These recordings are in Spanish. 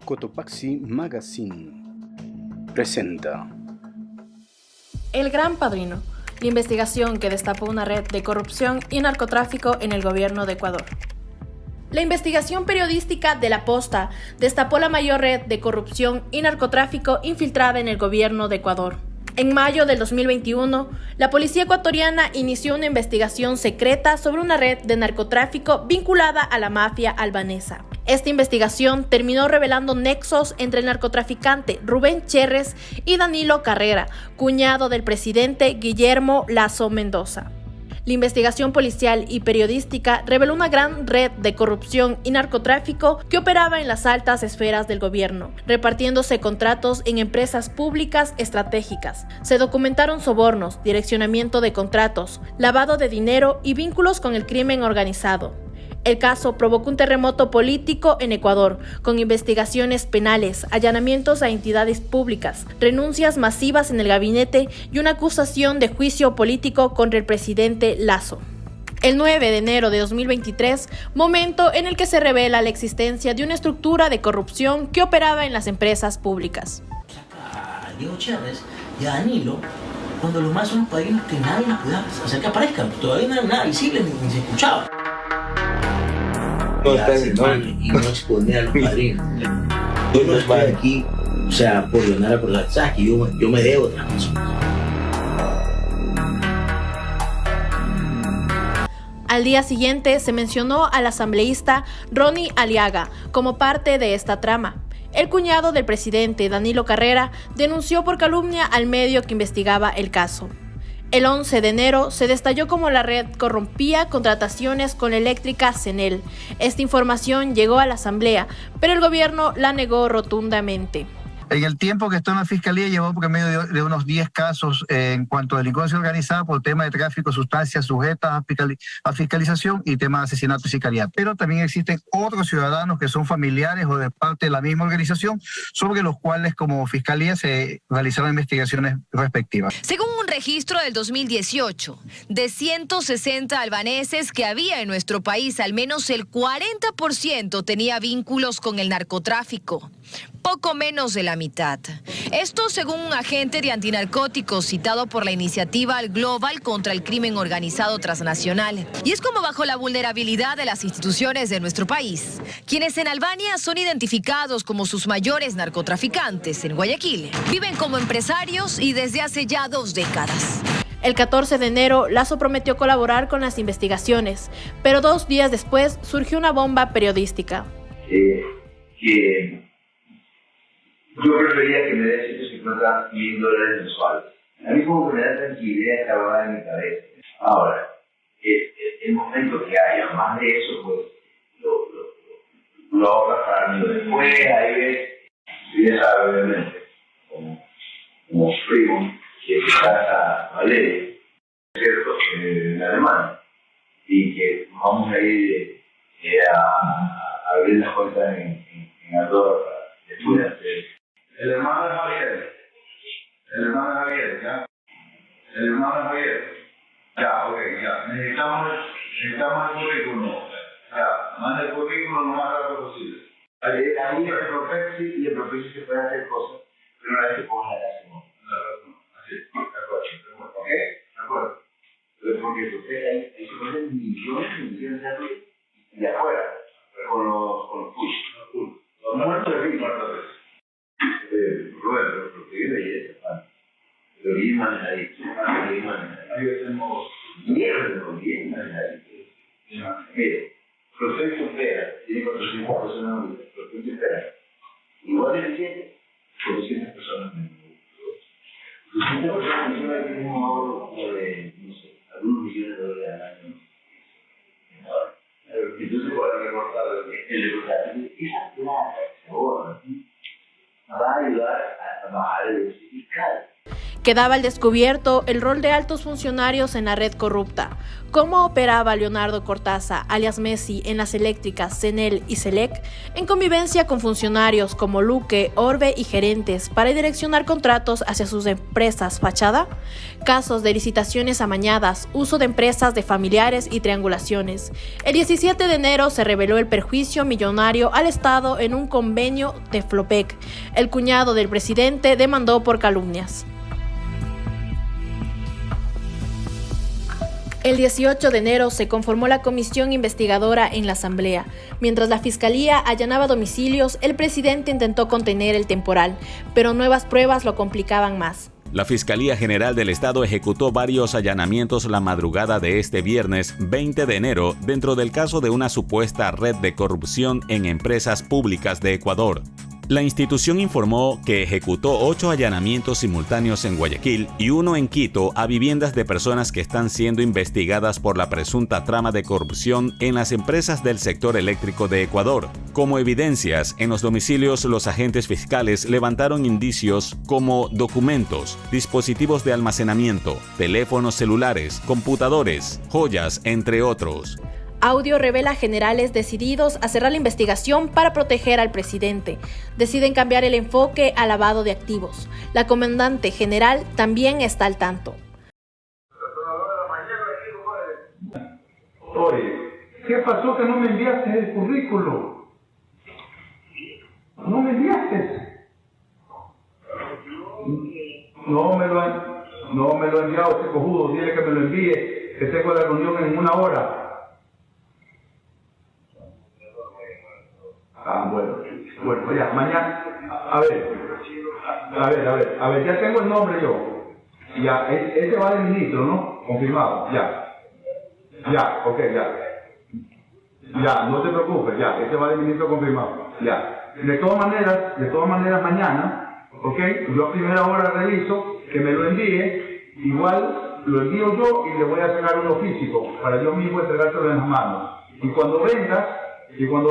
Cotopaxi Magazine presenta El Gran Padrino, la investigación que destapó una red de corrupción y narcotráfico en el gobierno de Ecuador. La investigación periodística de La Posta destapó la mayor red de corrupción y narcotráfico infiltrada en el gobierno de Ecuador. En mayo del 2021, la policía ecuatoriana inició una investigación secreta sobre una red de narcotráfico vinculada a la mafia albanesa. Esta investigación terminó revelando nexos entre el narcotraficante Rubén Cherres y Danilo Carrera, cuñado del presidente Guillermo Lasso Mendoza. La investigación policial y periodística reveló una gran red de corrupción y narcotráfico que operaba en las altas esferas del gobierno, repartiéndose contratos en empresas públicas estratégicas. Se documentaron sobornos, direccionamiento de contratos, lavado de dinero y vínculos con el crimen organizado. El caso provocó un terremoto político en Ecuador, con investigaciones penales, allanamientos a entidades públicas, renuncias masivas en el gabinete y una acusación de juicio político contra el presidente Lasso. El 9 de enero de 2023, momento en el que se revela la existencia de una estructura de corrupción que operaba en las empresas públicas. A Diego Chávez y a Danilo, cuando los más son los padrinos que nadie nos podía hacer que aparezcan, todavía no era nada visible ni se escuchaba. Y no exponer a los padrinos. Yo no estoy aquí, o sea, por Leonardo, por sabes que yo me debo otras personas. Al día siguiente se mencionó al asambleísta Ronnie Aliaga como parte de esta trama. El cuñado del presidente, Danilo Carrera, denunció por calumnia al medio que investigaba el caso. El 11 de enero se destalló cómo la red corrompía contrataciones con la eléctrica CENEL. Esta información llegó a la asamblea, pero el gobierno la negó rotundamente. En el tiempo que está en la Fiscalía llevó por medio de unos 10 casos en cuanto a delincuencia organizada por tema de tráfico de sustancias sujetas a fiscalización y tema de asesinato y sicariato. Pero también existen otros ciudadanos que son familiares o de parte de la misma organización sobre los cuales como Fiscalía se realizaron investigaciones respectivas. Según un registro del 2018, de 160 albaneses que había en nuestro país, al menos el 40% tenía vínculos con el narcotráfico. Poco menos de la mitad. Esto según un agente de antinarcóticos citado por la iniciativa Global contra el crimen organizado transnacional. Y es como bajo la vulnerabilidad de las instituciones de nuestro país, quienes en Albania son identificados como sus mayores narcotraficantes en Guayaquil, viven como empresarios y desde hace ya 2 décadas. El 14 de enero, Lasso prometió colaborar con las investigaciones, pero 2 días después surgió una bomba periodística. Yo prefería que me dé $150,000 mensuales. A mí como que me da tranquilidad esta en mi cabeza. Ahora, el momento que haya más de eso, pues lo ahorras para mí después, ahí ves, y ya sabes, obviamente, como primo, que casa Valeria, ¿cierto? En Alemania, y que vamos a ir a abrir las cuentas en Andorra para estudiantes. El hermano de Javier. ¿Ya? El hermano de Javier. Ya, ok, ya. Necesitamos el currículum. Ya, manda el currículum lo más rápido posible. Ahí el Propexi y el Propexi se puede hacer cosas, pero una vez que pongan la hacemos. Así, de acuerdo. ¿Ok? De acuerdo. Porque ahí se ponen millones de euros y afuera, con los push. Los muertos de rima, Roberto, porque vive belleza, pero bien manejadito. Ahí hacemos bien manejadito. Mire, Prospecto Pera tiene 400 personas, Prospecto Pera, igual de eficiente, 400 personas menos. 200 personas mensuales tienen un ahorro de, no sé, algunos millones de dólares al año. Entonces, para recortar el recortaje, esa plata que se ahorra va a ayudar a bajar el déficit fiscal. Quedaba al descubierto el rol de altos funcionarios en la red corrupta. ¿Cómo operaba Leonardo Cortázar, alias Messi, en las eléctricas CENEL y SELEC, en convivencia con funcionarios como Luque, Orbe y gerentes para direccionar contratos hacia sus empresas fachada? Casos de licitaciones amañadas, uso de empresas de familiares y triangulaciones. El 17 de enero se reveló el perjuicio millonario al Estado en un convenio de Flopec. El cuñado del presidente demandó por calumnias. El 18 de enero se conformó la comisión investigadora en la Asamblea. Mientras la Fiscalía allanaba domicilios, el presidente intentó contener el temporal, pero nuevas pruebas lo complicaban más. La Fiscalía General del Estado ejecutó varios allanamientos la madrugada de este viernes 20 de enero dentro del caso de una supuesta red de corrupción en empresas públicas de Ecuador. La institución informó que ejecutó 8 allanamientos simultáneos en Guayaquil y 1 en Quito a viviendas de personas que están siendo investigadas por la presunta trama de corrupción en las empresas del sector eléctrico de Ecuador. Como evidencias, en los domicilios los agentes fiscales levantaron indicios como documentos, dispositivos de almacenamiento, teléfonos celulares, computadores, joyas, entre otros. Audio revela generales decididos a cerrar la investigación para proteger al presidente. Deciden cambiar el enfoque a lavado de activos. La comandante general también está al tanto. Oye, ¿qué pasó que no me enviaste el currículo? ¿No me enviaste? No me lo ha enviado ese cojudo. Dile que me lo envíe, que tengo la reunión en 1 hora. Bueno, ya, mañana, a ver, ya tengo el nombre yo. Ya, ese va de ministro, ¿no? Confirmado, ya, ok, ya, no te preocupes, ya, ese va de ministro confirmado, ya. De todas maneras, mañana, ok, yo a primera hora reviso, que me lo envíe, igual lo envío yo y le voy a sacar uno físico, para yo mismo entregártelo en las manos. Y cuando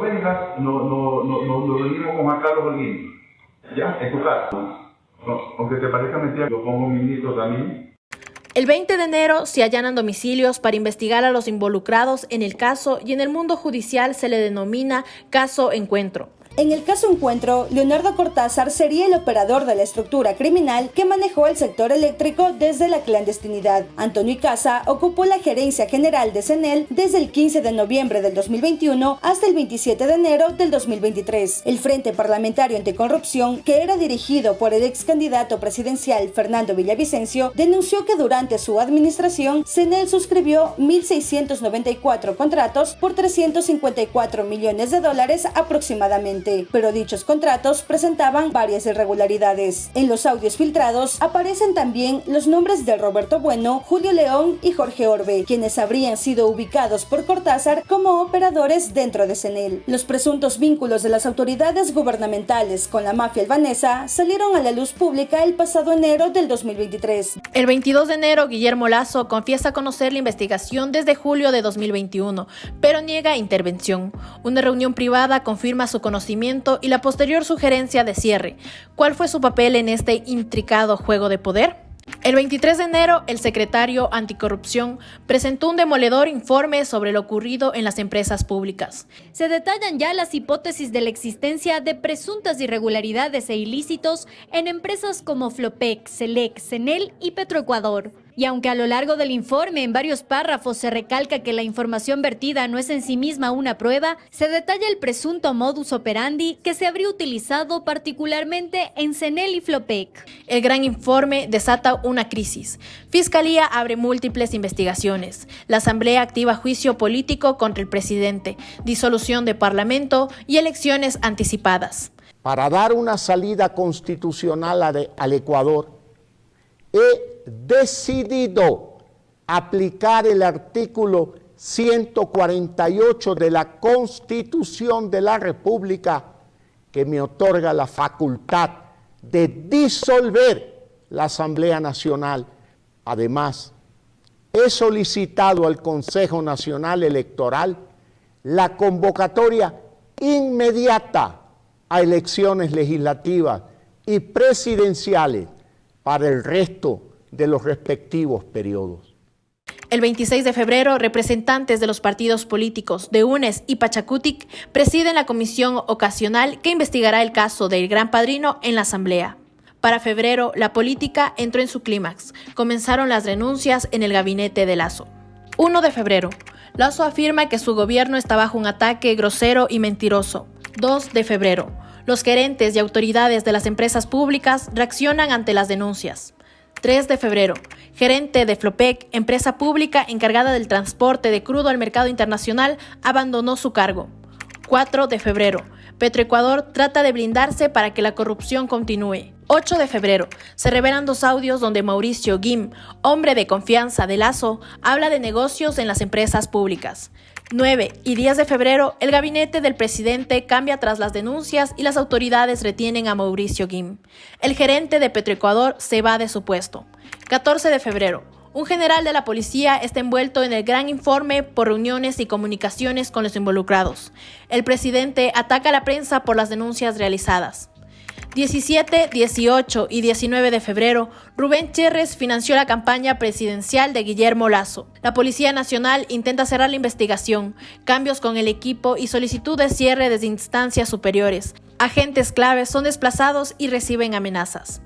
vengas, nos reunimos con Juan Carlos Holguín. ¿Ya? En tu casa. No, aunque te parezca mentira, lo pongo ministro también. El 20 de enero se allanan domicilios para investigar a los involucrados en el caso y en el mundo judicial se le denomina caso Encuentro. En el caso Encuentro, Leonardo Cortázar sería el operador de la estructura criminal que manejó el sector eléctrico desde la clandestinidad. Antonio Icaza ocupó la gerencia general de CENEL desde el 15 de noviembre del 2021 hasta el 27 de enero del 2023. El Frente Parlamentario Anticorrupción, que era dirigido por el ex candidato presidencial Fernando Villavicencio, denunció que durante su administración, CENEL suscribió 1.694 contratos por $354 millones aproximadamente. Pero dichos contratos presentaban varias irregularidades. En los audios filtrados aparecen también los nombres de Roberto Bueno, Julio León y Jorge Orbe, quienes habrían sido ubicados por Cortázar como operadores dentro de CENEL. Los presuntos vínculos de las autoridades gubernamentales con la mafia albanesa salieron a la luz pública el pasado enero del 2023. El 22 de enero, Guillermo Lasso confiesa conocer la investigación desde julio de 2021, pero niega intervención. Una reunión privada confirma su conocimiento y la posterior sugerencia de cierre. ¿Cuál fue su papel en este intricado juego de poder? El 23 de enero, el secretario Anticorrupción presentó un demoledor informe sobre lo ocurrido en las empresas públicas. Se detallan ya las hipótesis de la existencia de presuntas irregularidades e ilícitos en empresas como Flopec, SELEC, CENEL y Petroecuador. Y aunque a lo largo del informe en varios párrafos se recalca que la información vertida no es en sí misma una prueba, se detalla el presunto modus operandi que se habría utilizado particularmente en CENEL y Flopec. El gran informe desata una crisis. Fiscalía abre múltiples investigaciones. La Asamblea activa juicio político contra el presidente, disolución de Parlamento y elecciones anticipadas. Para dar una salida constitucional al Ecuador, he decidido aplicar el artículo 148 de la Constitución de la República que me otorga la facultad de disolver la Asamblea Nacional. Además, he solicitado al Consejo Nacional Electoral la convocatoria inmediata a elecciones legislativas y presidenciales para el resto de los respectivos periodos. El 26 de febrero, representantes de los partidos políticos de UNES y Pachacutic presiden la comisión ocasional que investigará el caso del Gran Padrino en la Asamblea. Para febrero, la política entró en su clímax. Comenzaron las renuncias en el gabinete de Lasso. 1 de febrero. Lasso afirma que su gobierno está bajo un ataque grosero y mentiroso. 2 de febrero. Los gerentes y autoridades de las empresas públicas reaccionan ante las denuncias. 3 de febrero. Gerente de Flopec, empresa pública encargada del transporte de crudo al mercado internacional, abandonó su cargo. 4 de febrero. Petroecuador trata de blindarse para que la corrupción continúe. 8 de febrero. Se revelan 2 audios donde Mauricio Guim, hombre de confianza de Lasso, habla de negocios en las empresas públicas. 9 y 10 de febrero, el gabinete del presidente cambia tras las denuncias y las autoridades retienen a Mauricio Guim. El gerente de Petroecuador se va de su puesto. 14 de febrero. Un general de la policía está envuelto en el gran informe por reuniones y comunicaciones con los involucrados. El presidente ataca a la prensa por las denuncias realizadas. 17, 18 y 19 de febrero, Rubén Cherres financió la campaña presidencial de Guillermo Lasso. La Policía Nacional intenta cerrar la investigación, cambios con el equipo y solicitud de cierre desde instancias superiores. Agentes claves son desplazados y reciben amenazas.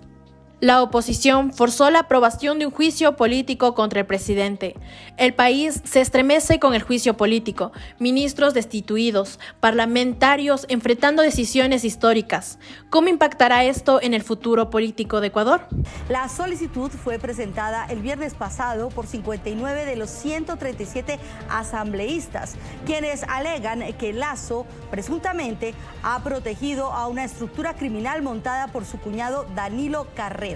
La oposición forzó la aprobación de un juicio político contra el presidente. El país se estremece con el juicio político, ministros destituidos, parlamentarios enfrentando decisiones históricas. ¿Cómo impactará esto en el futuro político de Ecuador? La solicitud fue presentada el viernes pasado por 59 de los 137 asambleístas, quienes alegan que Lasso presuntamente ha protegido a una estructura criminal montada por su cuñado Danilo Carrera.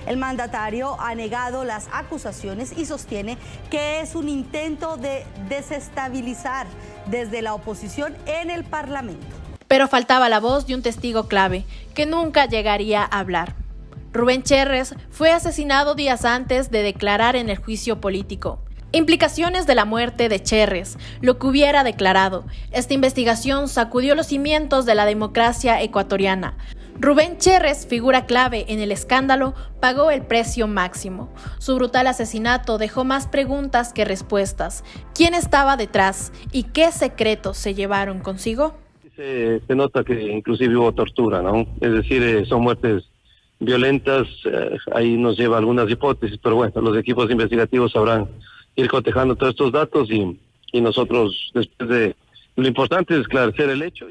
El mandatario ha negado las acusaciones y sostiene que es un intento de desestabilizar desde la oposición en el Parlamento. Pero faltaba la voz de un testigo clave, que nunca llegaría a hablar. Rubén Cherres fue asesinado días antes de declarar en el juicio político. Implicaciones de la muerte de Cherres, lo que hubiera declarado. Esta investigación sacudió los cimientos de la democracia ecuatoriana. Rubén Cherres, figura clave en el escándalo, pagó el precio máximo. Su brutal asesinato dejó más preguntas que respuestas. ¿Quién estaba detrás y qué secretos se llevaron consigo? Se nota que inclusive hubo tortura, ¿no? Es decir, son muertes violentas, ahí nos lleva algunas hipótesis, pero bueno, los equipos investigativos sabrán ir cotejando todos estos datos y nosotros, después de lo importante es esclarecer el hecho.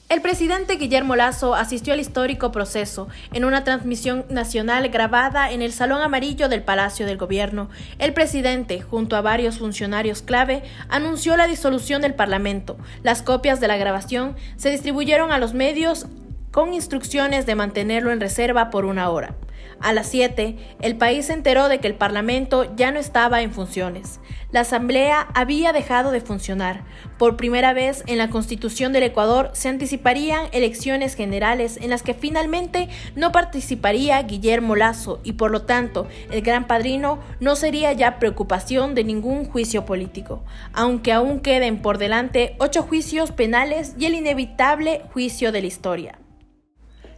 El presidente Guillermo Lasso asistió al histórico proceso en una transmisión nacional grabada en el Salón Amarillo del Palacio del Gobierno. El presidente, junto a varios funcionarios clave, anunció la disolución del Parlamento. Las copias de la grabación se distribuyeron a los medios con instrucciones de mantenerlo en reserva por 1 hora. A las 7, el país se enteró de que el Parlamento ya no estaba en funciones. La Asamblea había dejado de funcionar. Por primera vez en la Constitución del Ecuador se anticiparían elecciones generales en las que finalmente no participaría Guillermo Lasso y por lo tanto el Gran Padrino no sería ya preocupación de ningún juicio político, aunque aún queden por delante 8 juicios penales y el inevitable juicio de la historia.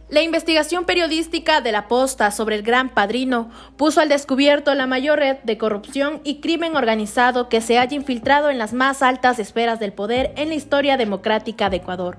La investigación periodística de La Posta sobre el Gran Padrino puso al descubierto la mayor red de corrupción y crimen organizado que se haya infiltrado en las más altas esferas del poder en la historia democrática de Ecuador.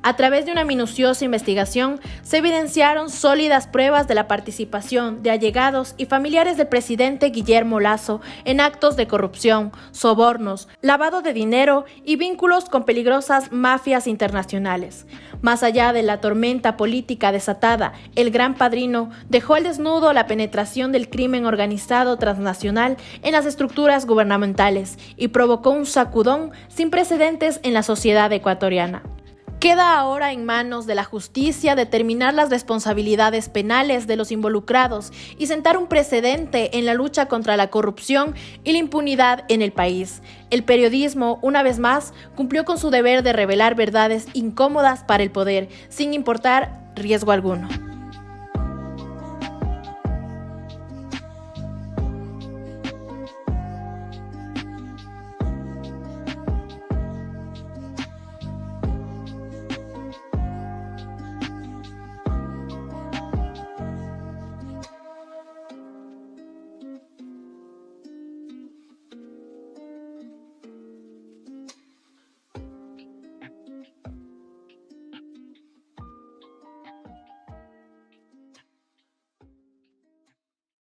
A través de una minuciosa investigación, se evidenciaron sólidas pruebas de la participación de allegados y familiares del presidente Guillermo Lasso en actos de corrupción, sobornos, lavado de dinero y vínculos con peligrosas mafias internacionales. Más allá de la tormenta política desatada, el Gran Padrino dejó al desnudo la penetración del crimen organizado transnacional en las estructuras gubernamentales y provocó un sacudón sin precedentes en la sociedad ecuatoriana. Queda ahora en manos de la justicia determinar las responsabilidades penales de los involucrados y sentar un precedente en la lucha contra la corrupción y la impunidad en el país. El periodismo, una vez más, cumplió con su deber de revelar verdades incómodas para el poder, sin importar riesgo alguno.